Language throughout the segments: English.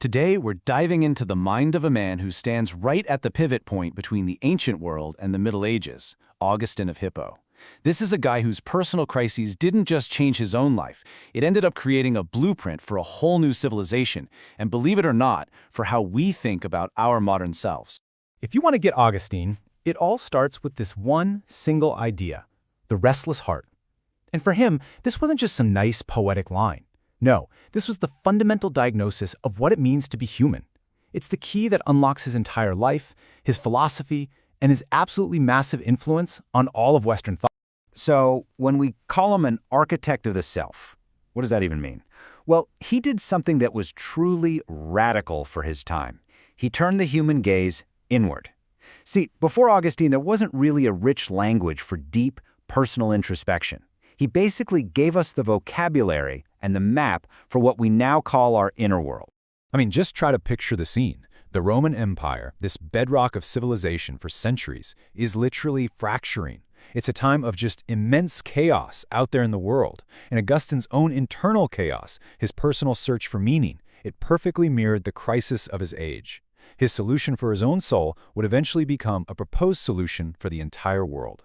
Today, we're diving into the mind of a man who stands right at the pivot point between the ancient world and the Middle Ages, Augustine of Hippo. This is a guy whose personal crises didn't just change his own life, it ended up creating a blueprint for a whole new civilization, and believe it or not, for how we think about our modern selves. If you want to get Augustine, it all starts with this one single idea, the restless heart. And for him, this wasn't just some nice poetic line. No, this was the fundamental diagnosis of what it means to be human. It's the key that unlocks his entire life, his philosophy, and his absolutely massive influence on all of Western thought. So, when we call him an architect of the self, what does that even mean? Well, he did something that was truly radical for his time. He turned the human gaze inward. See, before Augustine, there wasn't really a rich language for deep, personal introspection. He basically gave us the vocabulary and the map for what we now call our inner world. Just try to picture the scene. The Roman Empire, this bedrock of civilization for centuries, is literally fracturing. It's a time of just immense chaos out there in the world, and Augustine's own internal chaos, his personal search for meaning, it perfectly mirrored the crisis of his age. His solution for his own soul would eventually become a proposed solution for the entire world.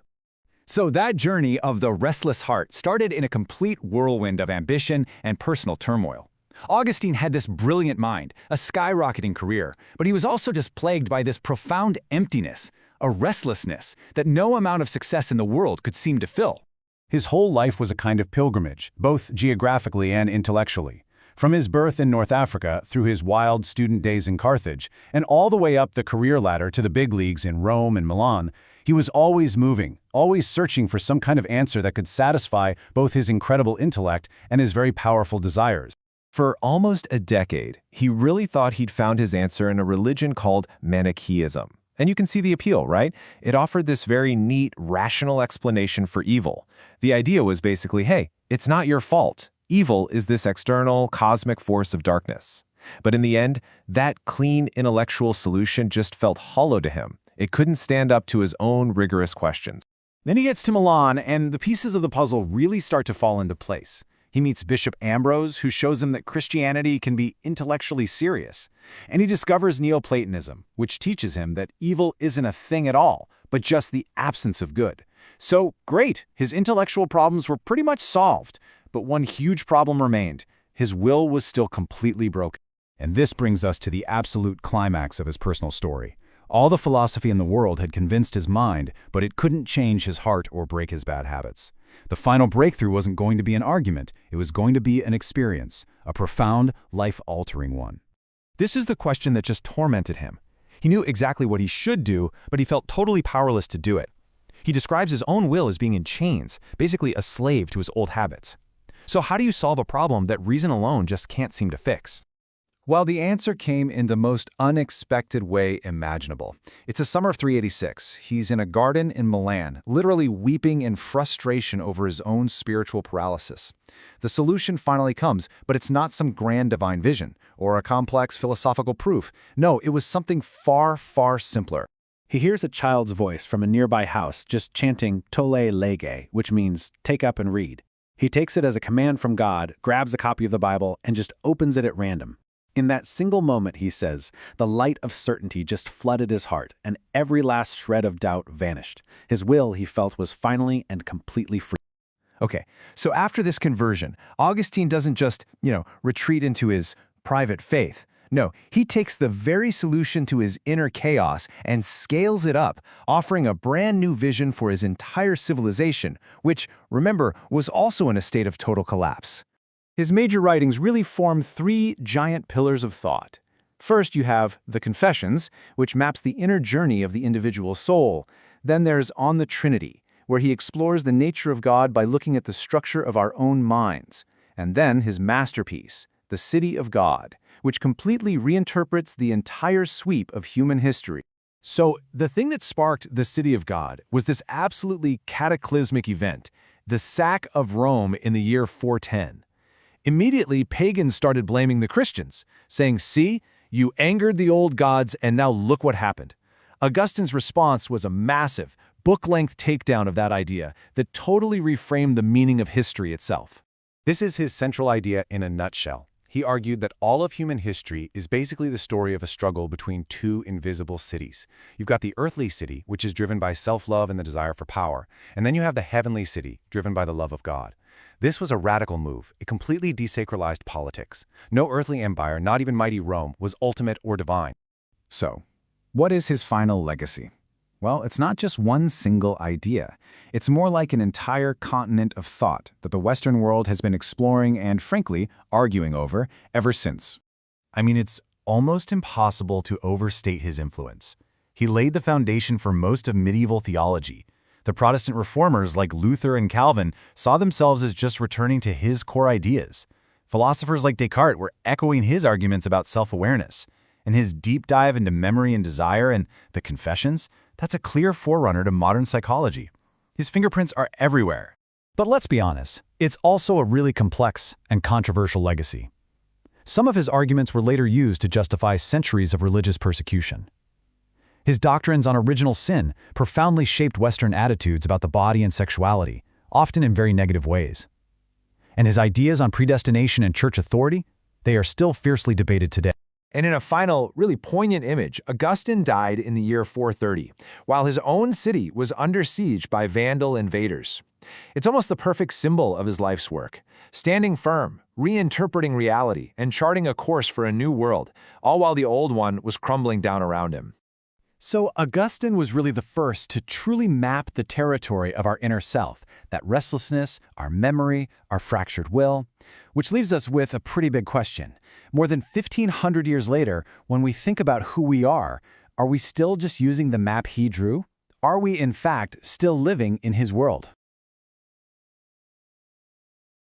So that journey of the restless heart started in a complete whirlwind of ambition and personal turmoil. Augustine had this brilliant mind, a skyrocketing career, but he was also just plagued by this profound emptiness, a restlessness that no amount of success in the world could seem to fill. His whole life was a kind of pilgrimage, both geographically and intellectually. From his birth in North Africa through his wild student days in Carthage, and all the way up the career ladder to the big leagues in Rome and Milan, he was always moving, always searching for some kind of answer that could satisfy both his incredible intellect and his very powerful desires. For almost a decade, he really thought he'd found his answer in a religion called Manichaeism. And you can see the appeal, right? It offered this very neat, rational explanation for evil. The idea was basically, hey, it's not your fault. Evil is this external, cosmic force of darkness. But in the end, that clean intellectual solution just felt hollow to him. It couldn't stand up to his own rigorous questions. Then he gets to Milan, and the pieces of the puzzle really start to fall into place. He meets Bishop Ambrose, who shows him that Christianity can be intellectually serious. And he discovers Neoplatonism, which teaches him that evil isn't a thing at all, but just the absence of good. So, great, his intellectual problems were pretty much solved. But one huge problem remained. His will was still completely broken. And this brings us to the absolute climax of his personal story. All the philosophy in the world had convinced his mind, but it couldn't change his heart or break his bad habits. The final breakthrough wasn't going to be an argument, it was going to be an experience, a profound, life-altering one. This is the question that just tormented him. He knew exactly what he should do, but he felt totally powerless to do it. He describes his own will as being in chains, basically a slave to his old habits. So how do you solve a problem that reason alone just can't seem to fix? Well, the answer came in the most unexpected way imaginable. It's a summer of 386. He's in a garden in Milan, literally weeping in frustration over his own spiritual paralysis. The solution finally comes, but it's not some grand divine vision or a complex philosophical proof. No, it was something far, far simpler. He hears a child's voice from a nearby house just chanting "Tolle lege," which means take up and read. He takes it as a command from God, grabs a copy of the Bible, and just opens it at random. In that single moment, he says, the light of certainty just flooded his heart, and every last shred of doubt vanished. His will, he felt, was finally and completely free. Okay, so after this conversion, Augustine doesn't just, retreat into his private faith. No, he takes the very solution to his inner chaos and scales it up, offering a brand new vision for his entire civilization, which, remember, was also in a state of total collapse. His major writings really form three giant pillars of thought. First, you have the Confessions, which maps the inner journey of the individual soul. Then there's On the Trinity, where he explores the nature of God by looking at the structure of our own minds. And then his masterpiece, The City of God, which completely reinterprets the entire sweep of human history. So the thing that sparked the City of God was this absolutely cataclysmic event, the sack of Rome in the year 410. Immediately, pagans started blaming the Christians, saying, "See, you angered the old gods, and now look what happened." Augustine's response was a massive, book-length takedown of that idea that totally reframed the meaning of history itself. This is his central idea in a nutshell. He argued that all of human history is basically the story of a struggle between two invisible cities. You've got the earthly city, which is driven by self-love and the desire for power, and then you have the heavenly city, driven by the love of God. This was a radical move. It completely desacralized politics. No earthly empire, not even mighty Rome, was ultimate or divine. So, what is his final legacy? Well, it's not just one single idea. It's more like an entire continent of thought that the Western world has been exploring and, frankly, arguing over ever since. I mean, it's almost impossible to overstate his influence. He laid the foundation for most of medieval theology. The Protestant reformers like Luther and Calvin saw themselves as just returning to his core ideas. Philosophers like Descartes were echoing his arguments about self-awareness. And his deep dive into memory and desire and the Confessions, that's a clear forerunner to modern psychology. His fingerprints are everywhere. But let's be honest, it's also a really complex and controversial legacy. Some of his arguments were later used to justify centuries of religious persecution. His doctrines on original sin profoundly shaped Western attitudes about the body and sexuality, often in very negative ways. And his ideas on predestination and church authority, they are still fiercely debated today. And in a final, really poignant image, Augustine died in the year 430, while his own city was under siege by Vandal invaders. It's almost the perfect symbol of his life's work, standing firm, reinterpreting reality, and charting a course for a new world, all while the old one was crumbling down around him. So Augustine was really the first to truly map the territory of our inner self, that restlessness, our memory, our fractured will, which leaves us with a pretty big question. More than 1,500 years later, when we think about who we are we still just using the map he drew? Are we, in fact, still living in his world?